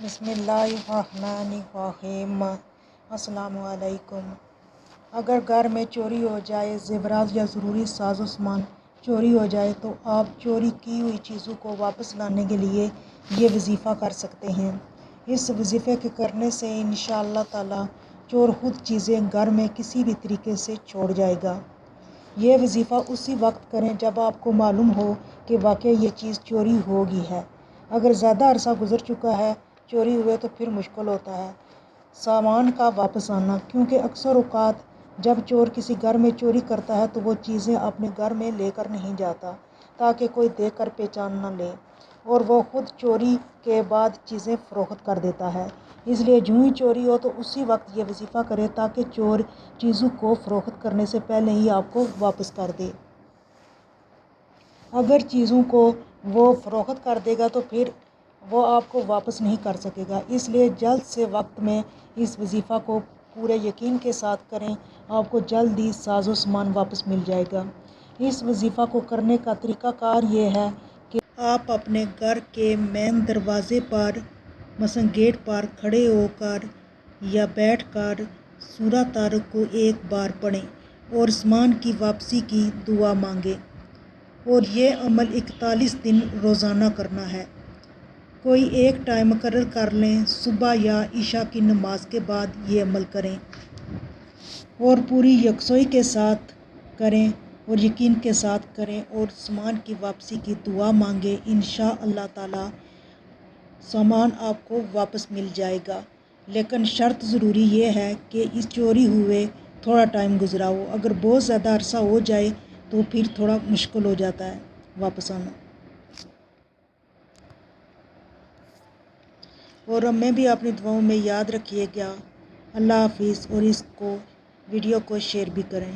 بسم اللہ الرحمن الرحیم۔ السلام علیکم۔ اگر گھر میں چوری ہو جائے، زیورات یا ضروری ساز و سامان چوری ہو جائے تو آپ چوری کی ہوئی چیزوں کو واپس لانے کے لیے یہ وظیفہ کر سکتے ہیں۔ اس وظیفے کے کرنے سے انشاءاللہ تعالی چور خود چیزیں گھر میں کسی بھی طریقے سے چھوڑ جائے گا۔ یہ وظیفہ اسی وقت کریں جب آپ کو معلوم ہو کہ واقعی یہ چیز چوری ہو گئی ہے۔ اگر زیادہ عرصہ گزر چکا ہے چوری ہوئے تو پھر مشکل ہوتا ہے سامان کا واپس آنا، کیونکہ اکثر اوقات جب چور کسی گھر میں چوری کرتا ہے تو وہ چیزیں اپنے گھر میں لے کر نہیں جاتا تاکہ کوئی دیکھ کر پہچان نہ لے، اور وہ خود چوری کے بعد چیزیں فروخت کر دیتا ہے۔ اس لیے جو ہی چوری ہو تو اسی وقت یہ وظیفہ کرے تاکہ چور چیزوں کو فروخت کرنے سے پہلے ہی آپ کو واپس کر دے۔ اگر چیزوں کو وہ فروخت کر دے گا تو پھر وہ آپ کو واپس نہیں کر سکے گا۔ اس لیے جلد سے وقت میں اس وظیفہ کو پورے یقین کے ساتھ کریں، آپ کو جلد ہی ساز و سامان واپس مل جائے گا۔ اس وظیفہ کو کرنے کا طریقہ کار یہ ہے کہ آپ اپنے گھر کے مین دروازے پر مثلا گیٹ پر کھڑے ہو کر یا بیٹھ کر سورہ طارق کو ایک بار پڑھیں اور سامان کی واپسی کی دعا مانگیں، اور یہ عمل 41 دن روزانہ کرنا ہے۔ کوئی ایک ٹائم مقرر کر لیں، صبح یا عشاء کی نماز کے بعد یہ عمل کریں اور پوری یکسوئی کے ساتھ کریں اور یقین کے ساتھ کریں اور سامان کی واپسی کی دعا مانگیں۔ انشاءاللہ تعالی سامان آپ کو واپس مل جائے گا، لیکن شرط ضروری یہ ہے کہ اس چوری ہوئے تھوڑا ٹائم گزرا ہو۔ اگر بہت زیادہ عرصہ ہو جائے تو پھر تھوڑا مشکل ہو جاتا ہے واپس آنا۔ اور ہمیں بھی اپنی دعاؤں میں یاد رکھیے گا۔ اللہ حافظ، اور اس کو ویڈیو کو شیئر بھی کریں۔